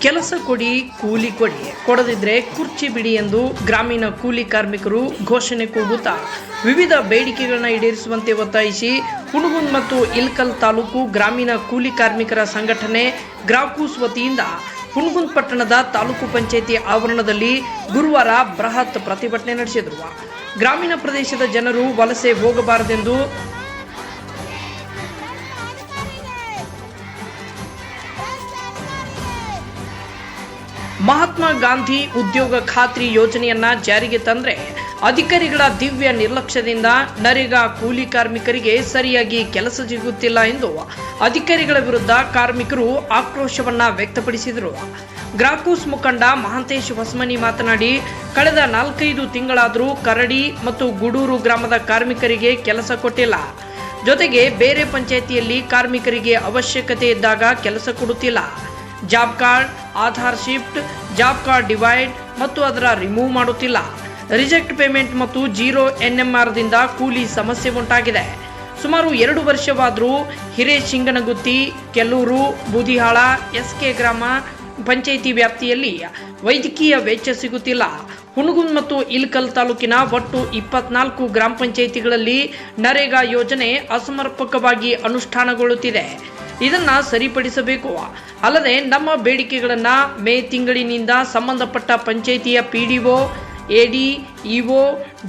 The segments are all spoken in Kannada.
ಕೆಲಸ ಕೊಡಿ, ಕೂಲಿ ಕೊಡಿ, ಕೊಡದಿದ್ರೆ ಕುರ್ಚಿ ಬಿಡಿ ಎಂದು ಗ್ರಾಮೀಣ ಕೂಲಿ ಕಾರ್ಮಿಕರು ಘೋಷಣೆ ಕೂಗುತ್ತಾ ವಿವಿಧ ಬೇಡಿಕೆಗಳನ್ನು ಈಡೇರಿಸುವಂತೆ ಒತ್ತಾಯಿಸಿ ಹುಣಗುಂದ್ ಮತ್ತು ಇಳಕಲ್ ತಾಲೂಕು ಗ್ರಾಮೀಣ ಕೂಲಿ ಕಾರ್ಮಿಕರ ಸಂಘಟನೆ ಗ್ರಾಕೂಸ್ ವತಿಯಿಂದ ಹುಣಗುಂದ್ ಪಟ್ಟಣದ ತಾಲೂಕು ಪಂಚಾಯಿತಿ ಆವರಣದಲ್ಲಿ ಗುರುವಾರ ಬೃಹತ್ ಪ್ರತಿಭಟನೆ ನಡೆಸಿದರು. ಗ್ರಾಮೀಣ ಪ್ರದೇಶದ ಜನರು ವಲಸೆ ಹೋಗಬಾರದೆಂದು ಮಹಾತ್ಮ ಗಾಂಧಿ ಉದ್ಯೋಗ ಖಾತ್ರಿ ಯೋಜನೆಯನ್ನ ಜಾರಿಗೆ ತಂದ್ರೆ ಅಧಿಕಾರಿಗಳ ದಿವ್ಯ ನಿರ್ಲಕ್ಷ್ಯದಿಂದ ನರೇಗಾ ಕೂಲಿ ಕಾರ್ಮಿಕರಿಗೆ ಸರಿಯಾಗಿ ಕೆಲಸ ಸಿಗುತ್ತಿಲ್ಲ ಎಂದು ಅಧಿಕಾರಿಗಳ ವಿರುದ್ಧ ಕಾರ್ಮಿಕರು ಆಕ್ರೋಶವನ್ನ ವ್ಯಕ್ತಪಡಿಸಿದರು. ಗ್ರಾಕೂಸ್ ಮುಖಂಡ ಮಹಾಂತೇಶ್ ಹೊಸಮನಿ ಮಾತನಾಡಿ, ಕಳೆದ 4-5 ತಿಂಗಳಾದರೂ ಕರಡಿ ಮತ್ತು ಗುಡೂರು ಗ್ರಾಮದ ಕಾರ್ಮಿಕರಿಗೆ ಕೆಲಸ ಕೊಟ್ಟಿಲ್ಲ. ಜೊತೆಗೆ ಬೇರೆ ಪಂಚಾಯಿತಿಯಲ್ಲಿ ಕಾರ್ಮಿಕರಿಗೆ ಅವಶ್ಯಕತೆ ಇದ್ದಾಗ ಕೆಲಸ ಕೊಡುತ್ತಿಲ್ಲ. Job card, Aadhaar shift, job card divide ಮತ್ತು ಅದರ ರಿಮೂವ್ ಮಾಡುತ್ತಿಲ್ಲ. ರಿಜೆಕ್ಟ್ ಪೇಮೆಂಟ್ ಮತ್ತು 0 NMR ದಿಂದ ಕೂಲಿ ಸಮಸ್ಯೆ ಉಂಟಾಗಿದೆ. ಸುಮಾರು 2 ವರ್ಷವಾದರೂ ಹಿರೇಶಿಂಗನಗುತ್ತಿ, ಕೆಲೂರು, ಬೂದಿಹಾಳ, SK ಗ್ರಾಮ ಪಂಚಾಯಿತಿ ವ್ಯಾಪ್ತಿಯಲ್ಲಿ ವೈದ್ಯಕೀಯ ವೆಚ್ಚ ಸಿಗುತ್ತಿಲ್ಲ. ಹುಣಗುಂದ್ ಮತ್ತು ಇಳಕಲ್ ತಾಲೂಕಿನ ಒಟ್ಟು 24 ಗ್ರಾಮ ಪಂಚಾಯಿತಿಗಳಲ್ಲಿ ನರೇಗಾ ಯೋಜನೆ ಅಸಮರ್ಪಕವಾಗಿ ಅನುಷ್ಠಾನಗೊಳ್ಳುತ್ತಿದೆ. ಇದನ್ನ ಸರಿಪಡಿಸಬೇಕು. ಅಲ್ಲದೆ ನಮ್ಮ ಬೇಡಿಕೆಗಳನ್ನ ಮೇ ತಿಂಗಳಿನಿಂದ ಸಂಬಂಧಪಟ್ಟ ಪಂಚಾಯಿತಿಯ PDO, AD, EO,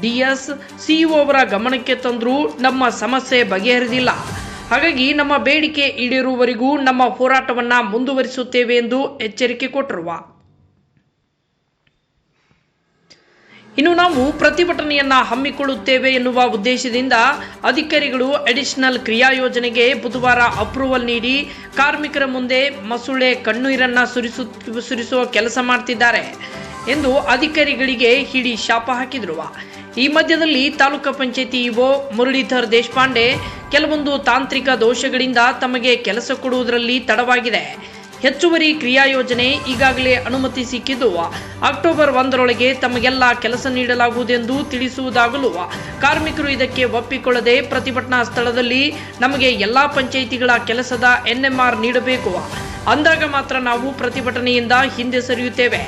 DS, CO ಅವರ ಗಮನಕ್ಕೆ ತಂದರೂ ನಮ್ಮ ಸಮಸ್ಯೆ ಬಗೆಹರಿದಿಲ್ಲ. ಹಾಗಾಗಿ ನಮ್ಮ ಬೇಡಿಕೆ ಈಡೇರುವವರೆಗೂ ನಮ್ಮ ಹೋರಾಟವನ್ನ ಮುಂದುವರಿಸುತ್ತೇವೆ ಎಂದು ಎಚ್ಚರಿಕೆ ಕೊಟ್ಟರು. ಇನ್ನು ನಾವು ಪ್ರತಿಭಟನೆಯನ್ನ ಹಮ್ಮಿಕೊಳ್ಳುತ್ತೇವೆ ಎನ್ನುವ ಉದ್ದೇಶದಿಂದ ಅಧಿಕಾರಿಗಳು ಅಡಿಷನಲ್ ಕ್ರಿಯಾ ಯೋಜನೆಗೆ ಬುಧವಾರ ಅಪ್ರೂವಲ್ ನೀಡಿ ಕಾರ್ಮಿಕರ ಮುಂದೆ ಮಸುಳೆ ಕಣ್ಣೀರನ್ನ ಸುರಿಸುವ ಕೆಲಸ ಮಾಡ್ತಿದ್ದಾರೆ ಎಂದು ಅಧಿಕಾರಿಗಳಿಗೆ ಹಿಡಿ ಶಾಪ ಹಾಕಿದ್ರು. ಈ ಮಧ್ಯದಲ್ಲಿ ತಾಲೂಕು ಪಂಚಾಯಿತಿ ಇಒ ಮುರಳೀಧರ್ ದೇಶಪಾಂಡೆ ಕೆಲವೊಂದು ತಾಂತ್ರಿಕ ದೋಷಗಳಿಂದ ತಮಗೆ ಕೆಲಸ ಕೊಡುವುದರಲ್ಲಿ ತಡವಾಗಿದೆ. ಹೆಚ್ಚುವರಿ ಕ್ರಿಯಾ ಯೋಜನೆ ಈಗಾಗಲೇ ಅನುಮತಿ ಸಿಕ್ಕಿದ್ದು ಅಕ್ಟೋಬರ್ 1ರೊಳಗೆ ತಮಗೆಲ್ಲ ಕೆಲಸ ನೀಡಲಾಗುವುದೆಂದು ತಿಳಿಸುವುದಾಗಲೂ ಕಾರ್ಮಿಕರು ಇದಕ್ಕೆ ಒಪ್ಪಿಕೊಳ್ಳದೆ ಪ್ರತಿಭಟನಾ ಸ್ಥಳದಲ್ಲಿ ನಮಗೆ ಎಲ್ಲಾ ಪಂಚಾಯಿತಿಗಳ ಕೆಲಸದ NMR ನೀಡಬೇಕು, ಅಂದಾಗ ಮಾತ್ರ ನಾವು ಪ್ರತಿಭಟನೆಯಿಂದ ಹಿಂದೆ ಸರಿಯುತ್ತೇವೆ,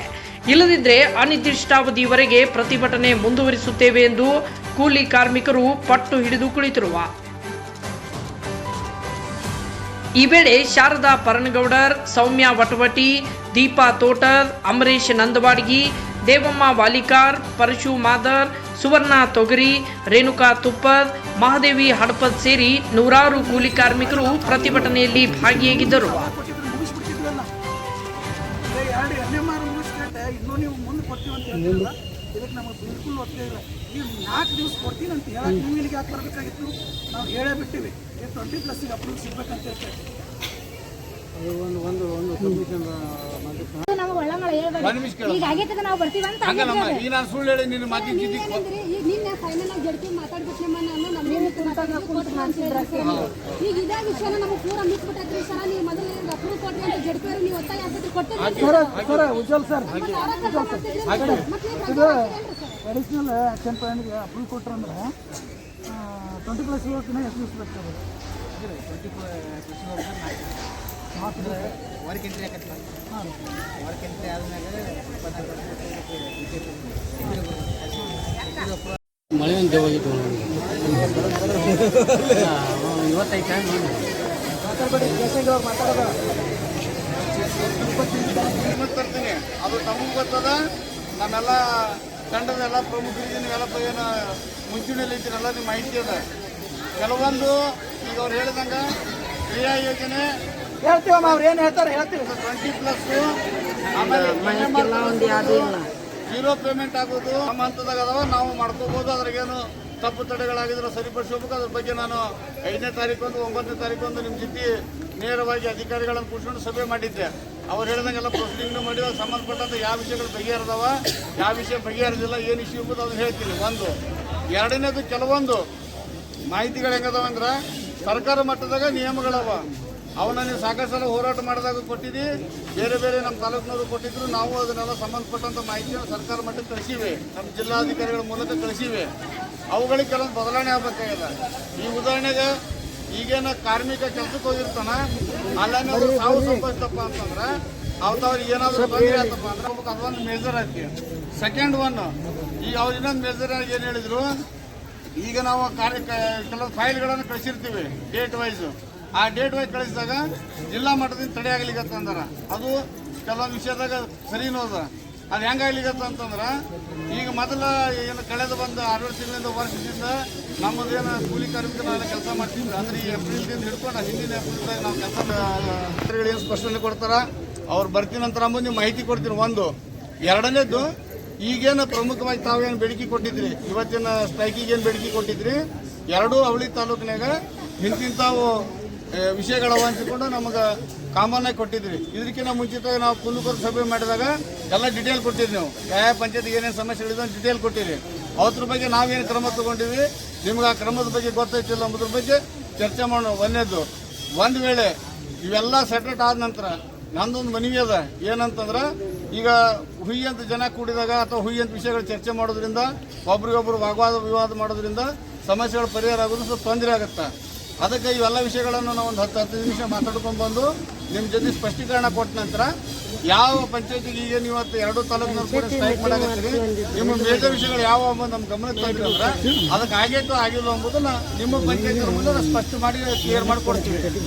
ಇಲ್ಲದಿದ್ದರೆ ಅನಿರ್ದಿಷ್ಟಾವಧಿಯವರೆಗೆ ಪ್ರತಿಭಟನೆ ಮುಂದುವರಿಸುತ್ತೇವೆ ಎಂದು ಕೂಲಿ ಕಾರ್ಮಿಕರು ಪಟ್ಟು ಹಿಡಿದು ಕುಳಿತಿರುವ. ಈ ವೇಳೆ ಶಾರದಾ ಪರನಗೌಡರ್, ಸೌಮ್ಯ ವಟವಟಿ, ದೀಪಾ ತೋಟರ್, ಅಮರೇಶ್ ನಂದವಾಡಗಿ, ದೇವಮ್ಮ ವಾಲಿಕಾರ್, ಪರಶು ಮಾದರ್, ಸುವರ್ಣ ತೊಗರಿ, ರೇಣುಕಾ ತುಪ್ಪದ್, ಮಹಾದೇವಿ ಹಡಪದ್ ಸೇರಿ ನೂರಾರು ಕೂಲಿ ಕಾರ್ಮಿಕರು ಪ್ರತಿಭಟನೆಯಲ್ಲಿ ಭಾಗಿಯಾಗಿದ್ದರು. ಇದಕ್ಕೆ ನಮಗೆ ಬಿಲ್ಕುಲ್ ಒತ್ತೇ ಇಲ್ಲ. ನೀವು 4 ದಿವಸ ಕೊಡ್ತೀನಿ ಅಂತ ಹೇಳಕ್ಕೆ ನೀವು ಇಲ್ಲಿಗೆ ಯಾಕೆ ಬರಬೇಕಾಗಿತ್ತು? ನಾವು ಹೇಳೇ ಬಿಟ್ಟಿವಿ 20+ ಅಪ್ರೂವ್ ಸಿಗ್ಬೇಕಂತ ಹೇಳ್ತೇವೆ. ಈಗ ಆಗೈತದ ನಾವು ಬರ್ತೀವಿ ಅಂತ ಈಗ ನಾನು ಸುಳ್ಳು ಹೇಳಿ ನಿನ್ನ ಮಾತಿಗೆ ಈಗ ನಿನ್ನೆ ಫೈನಲ್ ಆಗಿ ಜಡ್ತಿ ಮಾತಾಡ್ಬಿಟ್ಟು ಈಗ ಇದೇ ವಿಷಯನ ನಮಗೆ ಪೂರ ಮಿಸ್ಬಿಟ್ಟೈತ್ರಿ ಸರ್. ನೀವು ಮೊದಲು ಅಪ್ರೂವ್ ಕೊಡ್ರಿ ಅಂತ ಜಡ್ತಿಯವರು ನೀವು ಒತ್ತಾಯ ಆಗ್ಬಿಟ್ಟು ಕೊಟ್ಟಿರಿ. ಉಜ್ವಲ್ ಸರ್, ಇದು ಅಡಿಷನಲ್ ಆಕ್ಷನ್ ಪ್ಲಾನ್ಗೆ ಅಪ್ರೂವ್ ಕೊಟ್ರಂದ್ರೆ 20+ ಇಯರ್ಸ್ನ ಎಷ್ಟು ದಿವಸ ಬೇಕಾಗ್ತದೆ? ವರ್ಕ್ ಎಂಟ್ರಿ ಆಕತ್ತಲ್ಲ. ವರ್ಕ್ ಎಂಟ್ರಿ ಆದ್ಮೇಲೆ ಮಳೆ ಒಂದು ಹೋಗಿತ್ತು ಇವತ್ತೈತೆ ತರ್ತೀನಿ. ಅದು ತಮಗೆ ಗೊತ್ತದ. ನಮ್ಮೆಲ್ಲ ತಂಡದೆಲ್ಲ ಪ್ರಮುಖರಿಗೆ ನೀವೆಲ್ಲ ಏನು ಮುಂಚೂಣಿಯಲ್ಲಿ ಇದ್ದೀರಲ್ಲ, ನಿಮ್ಮ ಮಾಹಿತಿ ಅದ. ಕೆಲವೊಂದು ಈಗ ಅವ್ರು ಹೇಳಿದಂಗೆ ಕ್ರಿಯಾ ಯೋಜನೆ ಹೇಳ್ತೀವಮ್ಮ, ಅವ್ರು ಏನು ಹೇಳ್ತಾರೆ ಹೇಳ್ತೀವಿ. 20+, ಆಮೇಲೆ 0 ಪೇಮೆಂಟ್ ಆಗೋದು ನಮ್ಮ ಹಂತದಾಗ ಅದಾವ. ನಾವು ಮಾಡ್ಕೋಬೋದು. ಅದ್ರಾಗೇನು ತಪ್ಪು ತಡೆಗಳಾಗಿದ್ರೆ ಸರಿಪಡಿಸ್ಕೋಬೇಕು. ಅದ್ರ ಬಗ್ಗೆ ನಾನು 5ನೇ ತಾರೀಕೊಂದು 9ನೇ ತಾರೀಕೊಂದು ನಿಮ್ಮ ಜೊತೆ ನೇರವಾಗಿ ಅಧಿಕಾರಿಗಳನ್ನು ಕೂತ್ಕೊಂಡು ಸಭೆ ಮಾಡಿದ್ದೆ. ಅವ್ರು ಹೇಳಿದಂಗೆಲ್ಲ ಪ್ರೊಸೀಡಿಂಗ್ನು ಮಾಡಿ ಅದು ಸಂಬಂಧಪಟ್ಟಂಥ ಯಾವ ವಿಷಯಗಳು ಬಗೆಹರಿದಾವ, ಯಾವ ವಿಷಯ ಬಗೆಹರಿದಿಲ್ಲ, ಏನು ಇಶ್ಯೂ ಎಂಬುದು ಅದನ್ನು ಹೇಳ್ತೀನಿ. ಒಂದು. ಎರಡನೇದು, ಕೆಲವೊಂದು ಮಾಹಿತಿಗಳು ಹೆಂಗದಾವ ಅಂದ್ರೆ ಸರ್ಕಾರ ಮಟ್ಟದಾಗ ನಿಯಮಗಳವ. ಅವನ್ನ ನೀವು ಸಾಕಷ್ಟು ಸಲ ಹೋರಾಟ ಮಾಡಿದಾಗ ಕೊಟ್ಟಿದ್ದಿ, ಬೇರೆ ಬೇರೆ ನಮ್ಮ ತಾಲೂಕಿನವರು ಕೊಟ್ಟಿದ್ರು. ನಾವು ಅದನ್ನೆಲ್ಲ ಸಂಬಂಧಪಟ್ಟಂಥ ಮಾಹಿತಿಯನ್ನು ಸರ್ಕಾರ ಮಟ್ಟಕ್ಕೆ ಕಳಿಸಿವೆ, ನಮ್ಮ ಜಿಲ್ಲಾಧಿಕಾರಿಗಳ ಮೂಲಕ ಕಳಿಸಿವೆ. ಅವುಗಳಿಗೆ ಕೆಲವೊಂದು ಬದಲಾವಣೆ ಆಗಬೇಕಾಗಿಲ್ಲ. ಈ ಉದಾಹರಣೆಗೆ ಈಗೇನು ಕಾರ್ಮಿಕ ಕೆಲಸಕ್ಕೆ ಹೋಗಿರ್ತಾನ, ಅಲ್ಲೇನಾದ್ರು ಸಾವು ಸಂಭವಿಸ್ತಪ್ಪ ಅಂತಂದ್ರೆ ಅವ್ರಿಗೆ ಏನಾದರೂ ತೊಂದರೆ ಆಯ್ತಪ್ಪ ಅಂದ್ರೆ ಅದೊಂದು ಮೇಜರ್ ಐತಿ. ಸೆಕೆಂಡ್ ಒನ್, ಈಗ ಅವ್ರು ಇನ್ನೊಂದು ಮೇಜರ್ ಆಗಿ ಏನು ಹೇಳಿದ್ರು, ಈಗ ನಾವು ಕೆಲವು ಫೈಲ್ಗಳನ್ನು ಕಳಿಸಿರ್ತೀವಿ ಡೇಟ್ ವೈಸ್. ಆ ಡೇಟ್ ವೈಸ್ ಕಳಿಸಿದಾಗ ಜಿಲ್ಲಾ ಮಟ್ಟದಿಂದ ತಡೆ ಆಗ್ಲಿಕ್ಕಂದ್ರ ಅದು ಕೆಲವೊಂದು ವಿಷಯದಾಗ ಸರಿನೂ ಅದ. ಅದು ಹೆಂಗಾಗ್ಲಿಕ್ಕತ್ತ ಅಂತಂದ್ರೆ, ಈಗ ಮೊದಲ ಏನು ಕಳೆದ ಬಂದು 6 ತಿಂಗಳಿಂದ ವರ್ಷದಿಂದ ನಮ್ಮದೇನು ಕೂಲಿ ಕಾರ್ಮಿಕರೆಲ್ಲ ಕೆಲಸ ಮಾಡ್ತಿದ್ವಿ. ಅಂದ್ರೆ ಈ ಏಪ್ರಿಲ್ದಿಂದ ಹಿಡ್ಕೊಂಡು ಹಿಂದಿನ ಏಪ್ರಿಲ್ದಾಗ ನಾವು ಕೆಲಸ ಏನು ಸ್ಪಷ್ಟನೆ ಕೊಡ್ತಾರ, ಅವ್ರು ಬರ್ತೀನಿ ನಂತರ ನೀವು ಮಾಹಿತಿ ಕೊಡ್ತೀನಿ. ಒಂದು, ಎರಡನೇದು, ಈಗೇನು ಪ್ರಮುಖವಾಗಿ ತಾವೇನು ಬೇಡಿಕೆ ಕೊಟ್ಟಿದ್ರಿ, ಇವತ್ತಿನ ಸ್ಟ್ರೈಕಿಗೆ ಏನು ಬೇಡಿಕೆ ಕೊಟ್ಟಿದ್ರಿ, ಎರಡೂ ಅವಳಿ ತಾಲೂಕಿನಾಗ ಇಂತಿಂತಾವು ವಿಷಯಗಳವ ಅಂತಿಕೊಂಡು ನಮಗೆ ಕಾಮನ್ ಆಗಿ ಕೊಟ್ಟಿದ್ರಿ. ಇದಕ್ಕಿಂತ ಮುಂಚಿತವಾಗಿ ನಾವು ಕುಂದುಕೊರತೆ ಸಭೆ ಮಾಡಿದಾಗ ಎಲ್ಲ ಡಿಟೇಲ್ ಕೊಟ್ಟಿದ್ವಿ. ನಾವು ಯಾವ ಪಂಚಾಯತ್ಗೆ ಏನೇನು ಸಮಸ್ಯೆಗಳಿದೆ ಅಂತ ಡಿಟೇಲ್ ಕೊಟ್ಟಿರಿ. ಅವ್ರ ಬಗ್ಗೆ ನಾವೇನು ಕ್ರಮ ತಗೊಂಡಿವಿ, ನಿಮ್ಗೆ ಆ ಕ್ರಮದ ಬಗ್ಗೆ ಗೊತ್ತಾಯ್ತಿಲ್ಲ ಅನ್ನೋದ್ರ ಬಗ್ಗೆ ಚರ್ಚೆ ಮಾಡೋಣ. ಒಂದೇದು, ಒಂದು ವೇಳೆ ಇವೆಲ್ಲ ಸೆಟರೇಟ್ ಆದ ನಂತರ ನಂದೊಂದು ಮನವಿ ಅದ. ಏನಂತಂದ್ರೆ, ಈಗ ಹುಯಿ ಅಂತ ಜನ ಕೂಡಿದಾಗ ಅಥವಾ ಹುಯಿ ಅಂತ ವಿಷಯಗಳು ಚರ್ಚೆ ಮಾಡೋದ್ರಿಂದ, ಒಬ್ರಿಗೊಬ್ರು ವಿವಾದ ಮಾಡೋದ್ರಿಂದ ಸಮಸ್ಯೆಗಳು ಪರಿಹಾರ ಆಗೋದು ಸ್ವಲ್ಪ ತೊಂದರೆ ಆಗುತ್ತೆ. ಅದಕ್ಕೆ ಇವೆಲ್ಲ ವಿಷಯಗಳನ್ನು ನಾವು ಒಂದು 10 ನಿಮಿಷ ಮಾತಾಡ್ಕೊಂಡು ಬಂದು ನಿಮ್ಮ ಜೊತೆ ಸ್ಪಷ್ಟೀಕರಣ ಕೊಟ್ಟ ನಂತರ ಯಾವ ಪಂಚಾಯತಿಗೆ ಈಗ ನೀವು ಎರಡು ತಾಲೂಕಿನವ್ರು ಕೂಡ ಸ್ಟ್ರೈಕ್ ಮಾಡಾಕತ್ತೀರಿ, ನಿಮ್ಮ ಮೇಜರ್ ವಿಷಯಗಳು ಯಾವ ನಮ್ಮ ಗಮನಕ್ಕೆ ತಂದ್ರೆ ಅದಕ್ಕೆ ಆಗೇಟು ಆಗಿಲ್ಲ ಎಂಬುದನ್ನ ನಿಮ್ಮ ಪಂಚಾಯತಿ ಮುಂದೆ ಸ್ಪಷ್ಟ ಮಾಡಿ ಕ್ಲಿಯರ್ ಮಾಡಿಕೊಡ್ತೀವಿ.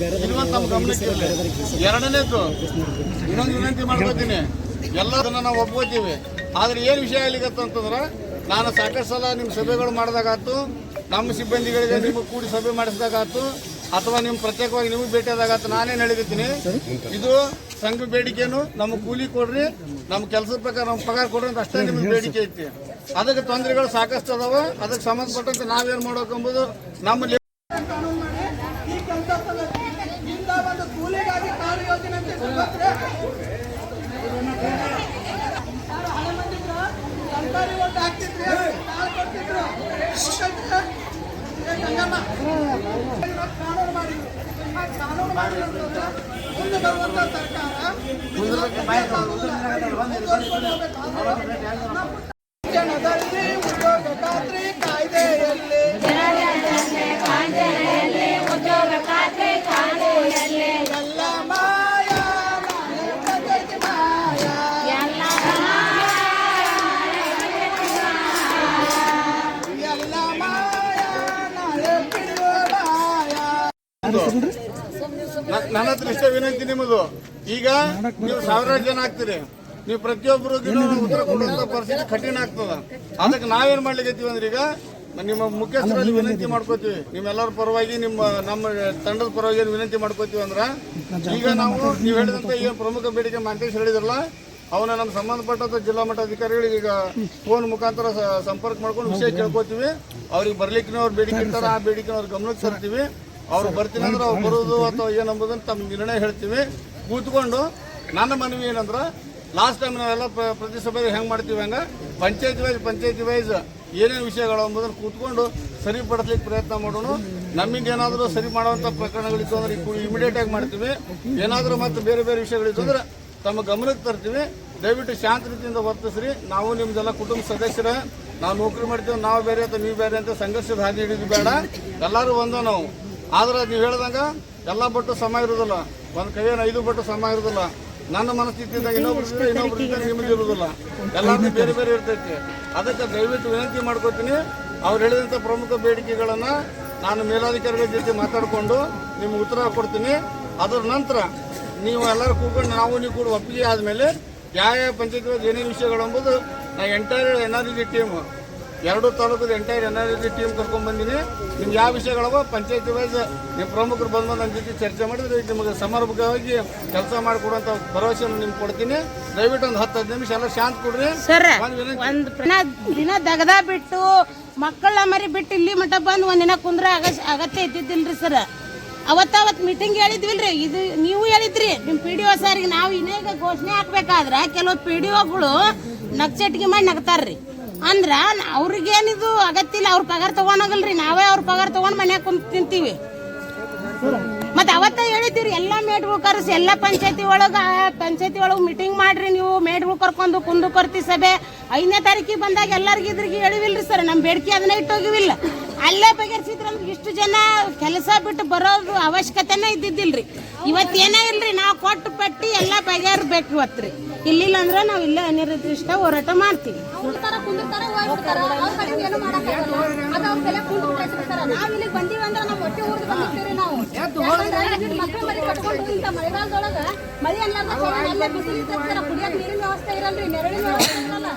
ಇರುವಂತ ನಮ್ಮ ಗಮನಕ್ಕೆ ಇರಲಿ. ಎರಡನೇದು, ಇನ್ನೊಂದು ವಿನಂತಿ ಮಾಡ್ಕೊತೀನಿ, ಎಲ್ಲದನ್ನ ನಾವು ಒಪ್ಕೋತೀವಿ. ಆದ್ರೆ ಏನು ವಿಷಯ ಆಗ್ಲಿಕ್ಕಂತಂದ್ರೆ, ನಾನು ಸಾಕಷ್ಟು ಸಲ ನಿಮ್ಮ ಸಭೆಗಳು ಮಾಡಿದಾಗಾತು, ನಮ್ಮ ಸಿಬ್ಬಂದಿಗಳಿಗೆ ನಿಮಗೆ ಕೂಡಿ ಸಭೆ ಮಾಡಿಸಿದಾಗಾತು, ಅಥವಾ ನಿಮ್ಮ ಪ್ರತ್ಯೇಕವಾಗಿ ನಿಮಗೆ ಭೇಟಿಯಾದಾಗಾತು, ನಾನೇನು ಹೇಳಿದ್ದೀನಿ, ಇದು ಸಂಘ ಬೇಡಿಕೆನು ನಮಗೆ ಕೂಲಿ ಕೊಡ್ರಿ, ನಮ್ಮ ಕೆಲಸದ ಪ್ರಕಾರ ನಮ್ಮ ಪಗಾರ ಕೊಡ್ರಿ ಅಂತ ಅಷ್ಟೇ ನಿಮ್ಗೆ ಬೇಡಿಕೆ ಐತಿ. ಅದಕ್ಕೆ ತೊಂದರೆಗಳು ಸಾಕಷ್ಟು ಅದಾವ. ಅದಕ್ಕೆ ಸಂಬಂಧಪಟ್ಟಂತೆ ನಾವೇನು ಮಾಡ್ಬೇಕೆಂಬುದು ನಮ್ಮ ಈ ಕೆಲಸ ಇಂದ ಒಂದು ಕೂಲಿಗಾಗಿ ಕಾರ್ಯಯೋಜನೆ ಅಂತ ಹಳೆ ಮಂದಿದ್ರು ಸರ್ಕಾರಿ ಓಟ್ ಹಾಕ್ತಿದ್ರಿ, ಕಾಳು ಕೊಡ್ತಿದ್ರು, ಗಂಗಮ್ಮ ಕಾನೂನು ಮಾಡಿದ್ರು. ಆ ಕಾನೂನು ಮಾಡಿರೋದ್ರಿಂದ ಮುಂದೆ ಬರುವಂತ ಸರ್ಕಾರ ಜನದಲ್ಲಿ ಉದ್ಯೋಗ ಖಾತ್ರಿ ಕಾಯ್ದೆಯಲ್ಲಿ ಎಲ್ಲ ಮಾಯ ನನ್ನ ಹತ್ರ ಇಷ್ಟ ವಿನಂತಿ ನಿಮ್ಮದು. ಈಗ ನೀವು 1000 ಜನ ಆಗ್ತೀರಿ, ನೀವು ಪ್ರತಿಯೊಬ್ಬರು ಉತ್ತರ ಕೊಡುವಂತ ಪರಿಸ್ಥಿತಿ ಕಠಿಣ ಆಗ್ತದ. ಅದಕ್ಕೆ ನಾವೇನ್ ಮಾಡ್ಲಿಕ್ಕೆ ಅಂದ್ರೆ, ಈಗ ನಿಮ್ಮ ಮುಖ್ಯಸ್ಥರಲ್ಲಿ ವಿನಂತಿ ಮಾಡ್ಕೋತೀವಿ, ನಿಮ್ಮೆಲ್ಲರ ಪರವಾಗಿ ನಮ್ಮ ತಂಡದ ಪರವಾಗಿ ವಿನಂತಿ ಮಾಡ್ಕೋತೀವಿ ಅಂದ್ರ, ಈಗ ನಾವು ನೀವು ಹೇಳಿದಂತ ಏನು ಪ್ರಮುಖ ಬೇಡಿಕೆ ಮಾಂತೇಶ್ ಹೇಳಿದ್ರಲ್ಲ, ಅವನ್ನ ನಮ್ಮ ಸಂಬಂಧಪಟ್ಟ ಜಿಲ್ಲಾ ಮಟ್ಟ ಅಧಿಕಾರಿಗಳಿಗೆ ಈಗ ಫೋನ್ ಮುಖಾಂತರ ಸಂಪರ್ಕ ಮಾಡ್ಕೊಂಡು ವಿಷಯ ಕೇಳ್ಕೋತೀವಿ. ಅವ್ರಿಗೆ ಬರ್ಲಿಕ್ಕೆ ಅವ್ರ ಬೇಡಿಕೆ ಇರ್ತಾರ, ಆ ಬೇಡಿಕೆ ಅವ್ರ ಗಮನಕ್ಕೆ ತರ್ತೀವಿ. ಅವ್ರು ಬರ್ತೀನಿ ಅಂದ್ರೆ ಅವ್ರು ಬರೋದು ಅಥವಾ ಏನಂಬುದನ್ನು ತಮ್ಮ ನಿರ್ಣಯ ಹೇಳ್ತೀವಿ. ಕೂತ್ಕೊಂಡು ನನ್ನ ಮನವಿ ಏನಂದ್ರೆ, ಲಾಸ್ಟ್ ಟೈಮ್ ನಾವೆಲ್ಲ ಪ್ರತಿ ಸಭೆ ಹೆಂಗೆ ಮಾಡ್ತೀವಿ ಹಂಗೆ ಪಂಚಾಯತಿ ವೈಸ್ ಏನೇನು ವಿಷಯಗಳು ಎಂಬುದನ್ನು ಕೂತ್ಕೊಂಡು ಸರಿಪಡಿಸ್ಲಿಕ್ಕೆ ಪ್ರಯತ್ನ ಮಾಡೋಣ. ನಮ್ಮಿಂದ ಏನಾದರೂ ಸರಿ ಮಾಡುವಂಥ ಪ್ರಕರಣಗಳಿತ್ತು ಅಂದ್ರೆ ಇಮಿಡಿಯೇಟ್ ಆಗಿ ಮಾಡ್ತೀವಿ. ಏನಾದರೂ ಮತ್ತೆ ಬೇರೆ ಬೇರೆ ವಿಷಯಗಳಿತ್ತು ಅಂದ್ರೆ ತಮ್ಮ ಗಮನಕ್ಕೆ ತರ್ತೀವಿ. ದಯವಿಟ್ಟು ಶಾಂತ ರೀತಿಯಿಂದ ವರ್ತಿಸ್ರಿ. ನಾವು ನಿಮ್ದೆಲ್ಲ ಕುಟುಂಬ ಸದಸ್ಯರ, ನಾವು ನೌಕರಿ ಮಾಡ್ತೀವಿ, ನಾವು ಬೇರೆ ಅಥವಾ ನೀವು ಬೇರೆ ಅಂತ ಸಂಘರ್ಷದ ಹಾದಿ ಹಿಡಿದು ಬೇಡ. ಎಲ್ಲರೂ ಒಂದ ನಾವು. ಆದ್ರೆ ನೀವು ಹೇಳ್ದಂಗ ಎಲ್ಲ ಬಟ್ಟು ಸಮ ಇರೋದಿಲ್ಲ, ಒಂದು ಕೈಯನ್ನು 5 ಬಟ್ಟು ಸಮ ಇರೋದಿಲ್ಲ. ನನ್ನ ಮನಸ್ಥಿತಿಯಿಂದ ಇನ್ನೊಬ್ರು ನಿಮಗೆ ಇರೋದಿಲ್ಲ, ಎಲ್ಲರೂ ಬೇರೆ ಬೇರೆ ಇರ್ತೈತಿ. ಅದಕ್ಕೆ ದಯವಿಟ್ಟು ವಿನಂತಿ ಮಾಡ್ಕೋತೀನಿ, ಅವ್ರು ಹೇಳಿದಂಥ ಪ್ರಮುಖ ಬೇಡಿಕೆಗಳನ್ನು ನಾನು ಮೇಲಾಧಿಕಾರಿಗಳ ಜೊತೆ ಮಾತಾಡಿಕೊಂಡು ನಿಮ್ಗೆ ಉತ್ತರ ಕೊಡ್ತೀನಿ. ಅದರ ನಂತರ ನೀವು ಎಲ್ಲರೂ ಕೂತ್ಕೊಂಡು ನೀವು ಕೂಡ ಒಪ್ಪಿಗೆ ಆದಮೇಲೆ ಯಾವ ಪಂಚಾಯತ್ ಏನೇನು ವಿಷಯಗಳು ಎಂಬುದು ನಾ ಎಂಟೈರ್ NREG ಟೀಮ್, 2 ತಾಲೂಕದ ಎಂಟೈರ್ NREG ಟೀಮ್ ಕರ್ಕೊಂಡು ಬಂದೀನಿ. ನಿಮ್ಗೆ ಯಾವ ವಿಷಯಗಳವ ಪಂಚಾಯತಿ ವೈಸ್ ನಿಮ್ಮ ಪ್ರಮುಖರು ಬಂದು ನನ್ನ ಜೊತೆ ಚರ್ಚೆ ಮಾಡಿದ್ರೆ ನಿಮಗೆ ಸಮರ್ಪಕವಾಗಿ ಕೆಲಸ ಮಾಡಿಕೊಡುವಂಥ ಭರವಸೆ ನಿಮ್ಗೆ ಕೊಡ್ತೀನಿ. ದಯವಿಟ್ಟು ಒಂದು 10-15 ನಿಮಿಷ ಎಲ್ಲ ಶಾಂತ ಕೊಡ್ರಿ ಸರ್. ದಿನ ದಗದ ಬಿಟ್ಟು ಮಕ್ಕಳ ಮರಿ ಬಿಟ್ಟು ಇಲ್ಲಿ ಮಟ್ಟ ಬಂದು ಒಂದಿನ ಕುಂದ್ರ ಅಗತ್ಯ ಇದ್ದಿದ್ದಿಲ್ರಿ ಸರ್. ಅವತ್ತು ಮೀಟಿಂಗ್ ಹೇಳಿದ್ವಿಲ್ರಿ, ಇದು ನೀವು ಹೇಳಿದ್ರಿ ನಿಮ್ಮ PDO ಸರ್ಗೆ. ನಾವು ಇನ್ನೇಗ ಘೋಷಣೆ ಹಾಕ್ಬೇಕಾದ್ರೆ ಕೆಲವು PDOಗಳು ನಕ್ಚಟಿಗೆ ಮಾಡಿ ನಗ್ತಾರ್ರಿ. ಅಂದ್ರ ಅವ್ರಿಗೇನಿದು ಅಗತ್ಯ ಇಲ್ಲ, ಅವ್ರ ಪಗಾರ ತಗೊಂಡೋಗಲ್ರಿ, ನಾವೇ ಅವ್ರ ಪಗಾರ ತಗೊಂಡ್ ಮನ್ಯಾಗ ಕುಂತ ತಿಂತೀವಿ. ಮತ್ತೆ ಅವತ್ತ ಹೇಳಿದ್ದೀರಿ ಎಲ್ಲ ಮೇಡ್ಗಳು ಕರೆಸಿ ಎಲ್ಲ ಪಂಚಾಯತಿ ಒಳಗೆ ಮೀಟಿಂಗ್ ಮಾಡ್ರಿ, ನೀವು ಮೇಡ್ಗಳು ಕರ್ಕೊಂಡು ಕುಂದುಕೊರತೆ ಸಭೆ 5ನೇ ತಾರೀಕಿಗೆ ಬಂದಾಗ ಎಲ್ಲರಿಗೂ ಇದ್ರಿಗೆ ಹೇಳಿವಿಲ್ರಿ ಸರ್, ನಮ್ಮ ಬೇಡಿಕೆ ಅದನ್ನ ಇಟ್ಟೋಗಿವಿಲ್ಲ. ಅಲ್ಲೇ ಬಗೆಹರಿಸಿದ್ರಂದ್ರೆ ಇಷ್ಟು ಜನ ಕೆಲಸ ಬಿಟ್ಟು ಬರೋದು ಅವಶ್ಯಕತೆನೇ ಇದ್ದಿದ್ದಿಲ್ರಿ. ಇವತ್ತೇನೇ ಇಲ್ರಿ, ನಾವು ಕೊಟ್ಟು ಪಟ್ಟಿ ಎಲ್ಲ ಬಗೆಹರ್ಬೇಕು ಇವತ್ತು ರೀ. ಇಲ್ಲಿಲ್ಲ ಅಂದ್ರೆ ನಾವು ಇಲ್ಲೇ ಅನಿರ್ದಿಷ್ಟ ಹೋರಾಟ ಮಾಡ್ತೀವಿ. ನಾವು ಇಲ್ಲಿಗೆ ಬಂದೀವಿ ಅಂದ್ರೆ ನಾವು ಹೊಟ್ಟೆ ಊರಿಗೆ ಬಂದಿರ್ತೀವಿ. ನಾವು ಮಕ್ಕಳು ಮರಿ ಕಟ್ಕೊಂಡು ಇಂಥ ಮಳೆಗಾಲದೊಳಗ ಮಳೆ ಅಲ್ಲೇ ಬಿಸಿಲಿರ್ತಾರೆ, ಕುಡಿಯೋಕೆ ನೀರಿನ ವ್ಯವಸ್ಥೆ ಇರಲ್ರಿ, ನೆರಳಿನ ವ್ಯವಸ್ಥೆ ಇರಲ್ಲ.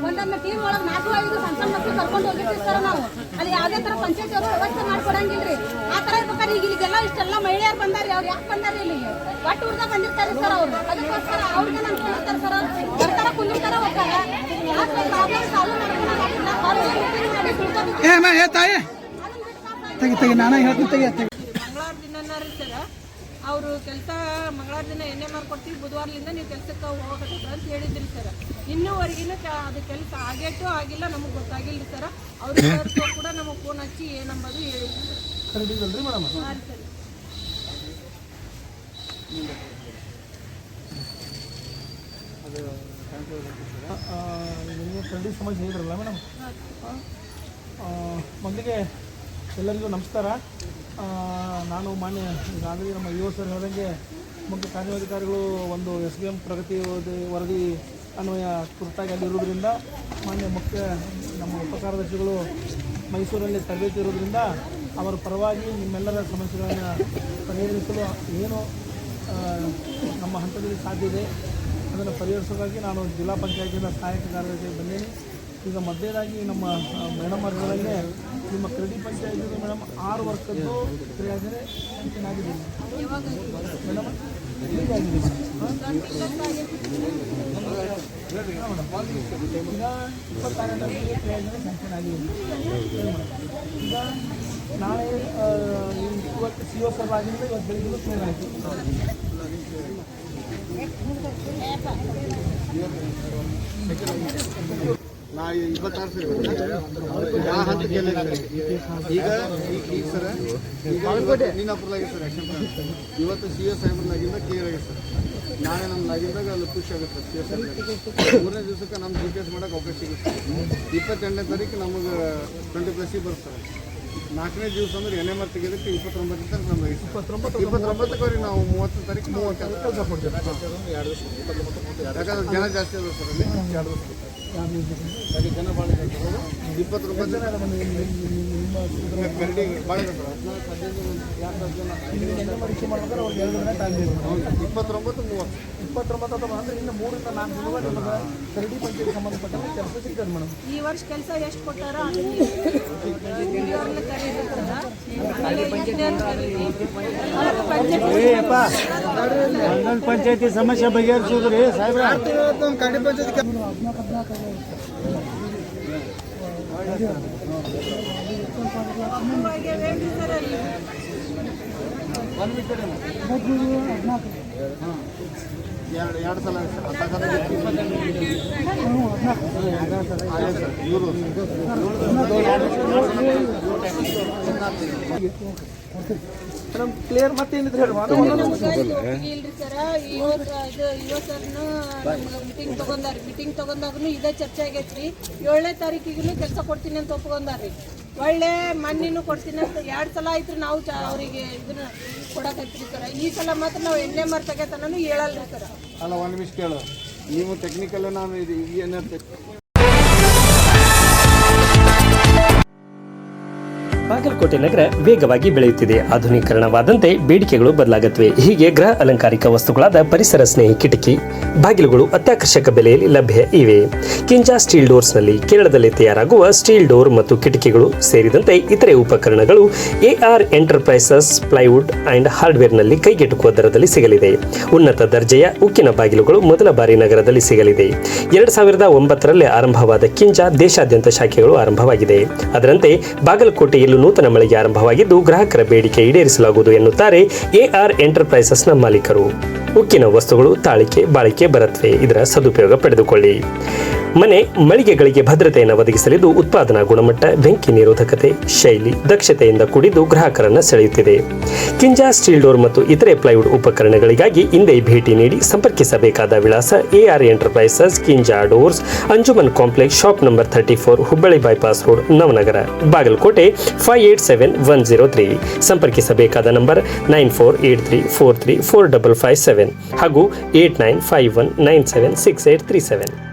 ಒಂದೊಮ್ಮೆ ಟೀಮ್ ಒಳಗೆ 4-5 ಸಣ್ಣ ಮಕ್ಕಳು ಕರ್ಕೊಂಡು ಹೋಗಿರ್ತೀವಿ ಸರ್ ನಾವು. ಅಲ್ಲಿ ಯಾವುದೇ ಥರ ಪಂಚಾಯತ್ ಅವರು ವ್ಯವಸ್ಥೆ ಮಾಡ್ಕೊಡಂಗಿಲ್ರಿ. ಆ ಥರ ಇರ್ಬೇಕಾದ್ರೆ ಈಗ ಇಲ್ಲಿಗೆಲ್ಲ ಇಷ್ಟೆಲ್ಲ ಮಹಿಳೆಯರು ಬಂದಾರಿ, ಅವ್ರು ಯಾಕೆ ಬಂದಾರಿ ಇಲ್ಲಿಗೆ? ಒಟ್ಟು ಊರ್ದಾಗ ಬಂದಿರ್ತಾರೆ ಸರ್ ಅವರು. ಅದಕ್ಕೋಸ್ಕರ ಅವ್ರಿಗೆ ಅನ್ಕೊಂಡಿರ್ತಾರೆ ಸರ್, ಬರ್ತಾರ ಕುಂದಿರ್ತಾರ ಹೋಗ್ತಾರ. ಯಾಕೆ ಪ್ರಾಬ್ಲಮ್ ಸಾಲ್ವ್ ಏ ತಾಯಿ ತೆಗಿ ನಾನೇ ಹೇಳ್ತೀನಿ ತೆಗಿ. ಮಂಗಳವಾರ ದಿನ ರೀ ಸರ್ ಅವರು ಕೆಲಸ ಮಂಗಳವಾರ ದಿನ ಎಣ್ಣೆ ಮಾಡ್ಕೊಡ್ತೀವಿ, ಬುಧವಾರದಿಂದ ನೀವು ಕೆಲಸಕ್ಕೆ ಹೋಗಕತ್ತ ಅಂತ ಹೇಳಿದ್ರಿ ಸರ್. ಇನ್ನೂವರೆಗಿನ ಅದು ಕೆಲಸ ಆಗೇಟು ಆಗಿಲ್ಲ, ನಮಗೆ ಗೊತ್ತಾಗಿಲ್ಲ ಸರ್. ಅವ್ರಿಗೆ ಕೂಡ ನಮಗೆ ಫೋನ್ ಹಚ್ಚಿ ಏನಂಬದು ಹೇಳಿದ್ರು ಕರೆದಿದ್ದಲ್ರಿ ಮೇಡಮ್? ಹಾಂ ಸರಿ. ನಿಮಗೆ ಕರಡಿ ಸಮಸ್ಯೆ ಹೇಳಿದ್ರಲ್ಲ ಮೇಡಮ್. ಮೊದಲಿಗೆ ಎಲ್ಲರಿಗೂ ನಮಸ್ಕಾರ. ನಾನು ಮಾನ್ಯ ಈಗಾಗಲೇ ನಮ್ಮ ಯುವ ಸರ್ ಹೇಳಿದಂಗೆ ಮುಖ್ಯ ಕಾರ್ಯಾಧಿಕಾರಿಗಳು ಒಂದು SBM ಪ್ರಗತಿ ವರದಿ ಅನ್ವಯ ತುರ್ತಾಗಿ ಅಲ್ಲಿರುವುದರಿಂದ ಮಾನ್ಯ ನಮ್ಮ ಉಪ ಕಾರ್ಯದರ್ಶಿಗಳು ಮೈಸೂರಲ್ಲಿ ತರಬೇತಿ ಇರೋದ್ರಿಂದ ಅವರ ಪರವಾಗಿ ನಿಮ್ಮೆಲ್ಲರ ಸಮಸ್ಯೆಗಳನ್ನು ಪರಿಹರಿಸಲು ಏನು ನಮ್ಮ ಹಂತದಲ್ಲಿ ಸಾಧ್ಯ ಇದೆ ಅದನ್ನು ಪರಿಹರಿಸೋದಾಗಿ ನಾನು ಜಿಲ್ಲಾ ಪಂಚಾಯತಿನ ಸಹಾಯಕ ಕಾರ್ಯದರ್ಶಿ ಬಂದೇನೆ. ಈಗ ಮೊದಲೇದಾಗಿ ನಮ್ಮ ಮೇಡಮ್ ಅವರುಗಳಲ್ಲೇ ನಿಮ್ಮ ಕ್ರೆಡಿ ಪಂಚಾಯತ್ ಮೇಡಮ್ 6 ವರ್ಷದ್ದು ಕ್ರಿಯಾಜನೆ ಸ್ಯಾಂಕ್ಷನ್ ಆಗಿದೆ ಮೇಡಮ್. ಈಗ 26ನೇ ತಾರೀಕಿಗೆ ಕ್ರಿಯಾಜನೆ ಸ್ಯಾಂಕ್ಷನ್ ಆಗಿದೆ. ಈಗ ನಾಳೆ ಇವತ್ತು CO ಸರ್ ಆಗಿದ್ದು ಇವತ್ತು ಬೆಳಿಗ್ಗೆ ಕ್ಲಿಯರ್ ಆಯಿತು. ನಾ 26 ಯಾವ ಹಂತಕ್ಕೆ ಈಗ ಸರ್ ನಿನ್ನ ಅಪ್ರೂವ್ ಸರ್ ಆ್ಯಕ್ಷನ್ ಪ್ಲಾನ್ ಇವತ್ತು CS ಸಾಹೇಬ್ರಲಾಗಿಂದ ಕ್ಲಿಯರ್ ಆಗಿದೆ ಸರ್. ನಾಳೆ ನಮ್ದಾಗಿದ್ದಾಗ ಅಲ್ಲಿ ಖುಷಿ ಆಗುತ್ತೆ CS ಸಾಹೇಬ್. 3ನೇ ದಿವಸಕ್ಕೆ ನಮ್ಮ GPS ಮಾಡೋಕೆ ಅವಕಾಶ ಸಿಗುತ್ತೆ. 28ನೇ ತಾರೀಕು ನಮಗೆ 20+ ಬರುತ್ತೆ ಸರ್. 4ನೇ ದಿವಸ ಅಂದ್ರೆ NMR ತೆಗೆದಕ್ಕೆ 29 ತನಕ ನಮಗೆ 29 ನಾವು 30 ತಾರೀಕು 30 ಕೆಲಸ ಕೊಡ್ತೀವಿ. ಯಾಕಂದ್ರೆ ಜನ ಜಾಸ್ತಿ ಅದ ಸರ್ ಅಲ್ಲಿ 2 ದಿವಸ ಅಲ್ಲಿ ಜನ ಭಾಳ 29 ಜನ ಕರಡಿ ಭಾಳ ಇದೆ ಸರ್. 29 ಅಂದರೆ ಇನ್ನು 3 ರಿಂದ 4 ದಿನಗಳು ನಿಮಗೆ ಕರಡಿ ಪಂಚಾಯತ್ ಸಂಬಂಧಪಟ್ಟಂತೆ ಕೆಲಸ ಸಿಗ್ತದೆ ಮೇಡಮ್. ಈ ವರ್ಷ ಕೆಲಸ ಎಷ್ಟು ಕೊಟ್ಟಾರ ಪಂಚಾಯತಿ ಸಮಸ್ಯೆ ಬಗೆಹರಿಸುದ್ರಿ ಸಾಹೇಬ್ರ. ಕರಡಿ ಪಂಚಾಯತ್ ಎರಡು ಸಲ ಇವರು ಮೇಡಮ್ ಕ್ಲಿಯರ್ ಮತ್ತೇನಿದ್ರೆ ಹೇಳಿ ಇಲ್ರಿ ಸರ. ಯುವ ಸರ್ನು ಮೀಟಿಂಗ್ ತಗೊಂಡಾಗೂ ಇದೇ ಚರ್ಚೆ ಆಗೈತ್ರಿ. 7ನೇ ತಾರೀಕಿಗೂ ಕೆಲಸ ಕೊಡ್ತೀನಿ ಅಂತ ಒಪ್ಕೊಂಡಾರ್ರಿ. ಒಳ್ಳೆ ಮಣ್ಣಿನೂ ಕೊಡ್ತೀನಿ ಅಂತ 2 ಸಲ ಆಯ್ತು ನಾವು ಅವರಿಗೆ ಇದನ್ನ ಕೊಡಕತ್ರಿ ಸರ. ಈ ಸಲ ಮಾತ್ರ ನಾವು NMR ತೆಗೆತನೂ ಹೇಳಲ್ರಿ ಸರ. ಅಲ್ಲ ಒಂದು ನಿಮಿಷ ಕೇಳು, ನೀವು ಟೆಕ್ನಿಕಲ್ ನಾನು ಇದು ಏನಾಗ್ತೈತೆ ಬಾಗಲಕೋಟೆ ನಗರ ವೇಗವಾಗಿ ಬೆಳೆಯುತ್ತಿದೆ. ಆಧುನೀಕರಣವಾದಂತೆ ಬೇಡಿಕೆಗಳು ಬದಲಾಗುತ್ತವೆ. ಹೀಗೆ ಗೃಹ ಅಲಂಕಾರಿಕ ವಸ್ತುಗಳಾದ ಪರಿಸರ ಸ್ನೇಹಿ ಕಿಟಕಿ ಬಾಗಿಲುಗಳು ಅತ್ಯಾಕರ್ಷಕ ಬೆಲೆಯಲ್ಲಿ ಲಭ್ಯ ಇವೆ. ಕಿಂಜಾ ಸ್ಟೀಲ್ ಡೋರ್ಸ್ನಲ್ಲಿ ಕೇರಳದಲ್ಲಿ ತಯಾರಾಗುವ ಸ್ಟೀಲ್ ಡೋರ್ ಮತ್ತು ಕಿಟಕಿಗಳು ಸೇರಿದಂತೆ ಇತರೆ ಉಪಕರಣಗಳು AR ಎಂಟರ್ಪ್ರೈಸಸ್ ಪ್ಲೈವುಡ್ ಅಂಡ್ ಹಾರ್ಡ್ವೇರ್ನಲ್ಲಿ ಕೈಗೆಟುಕುವ ದರದಲ್ಲಿ ಸಿಗಲಿದೆ. ಉನ್ನತ ದರ್ಜೆಯ ಉಕ್ಕಿನ ಬಾಗಿಲುಗಳು ಮೊದಲ ಬಾರಿ ನಗರದಲ್ಲಿ ಸಿಗಲಿದೆ. 2009ರಲ್ಲಿ ಆರಂಭವಾದ ಕಿಂಜಾ ದೇಶಾದ್ಯಂತ ಶಾಖೆಗಳು ಆರಂಭವಾಗಿದೆ. ಅದರಂತೆ ಬಾಗಲಕೋಟೆಯಲ್ಲೂ ನೂತನ ಮಳಿಗೆ ಆರಂಭವಾಗಿದ್ದು ಗ್ರಾಹಕರ ಬೇಡಿಕೆ ಈಡೇರಿಸಲಾಗುವುದು ಎನ್ನುತ್ತಾರೆ AR ಎಂಟರ್ಪ್ರೈಸಸ್ನ ಮಾಲೀಕರು. ಉಕ್ಕಿನ ವಸ್ತುಗಳು ತಾಳಿಕೆ ಬಾಳಿಕೆ ಬರುತ್ತವೆ. ಇದರ ಸದುಪಯೋಗ ಪಡೆದುಕೊಳ್ಳಿ. ಮನೆ ಮಳಿಗೆಗಳಿಗೆ ಭದ್ರತೆಯನ್ನು ಒದಗಿಸಲಿದ್ದು ಉತ್ಪಾದನಾ ಗುಣಮಟ್ಟ, ಬೆಂಕಿ ನಿರೋಧಕತೆ, ಶೈಲಿ, ದಕ್ಷತೆಯಿಂದ ಕೂಡಿದ್ದು ಗ್ರಾಹಕರನ್ನು ಸೆಳೆಯುತ್ತಿದೆ. ಕಿಂಜಾ ಸ್ಟೀಲ್ ಡೋರ್ ಮತ್ತು ಇತರೆ ಪ್ಲೈವುಡ್ ಉಪಕರಣಗಳಿಗಾಗಿ ಹಿಂದೆ ಭೇಟಿ ನೀಡಿ. ಸಂಪರ್ಕಿಸಬೇಕಾದ ವಿಳಾಸ AR enterprises, Kinza doors, Anjuman complex, shop number 34, Hubballi bypass road, Navanagar, Bagalkot 587103. ಸಂಪರ್ಕಿಸಬೇಕಾದ ನಂಬರ್ 9483434557 ಹಾಗೂ 8951976837.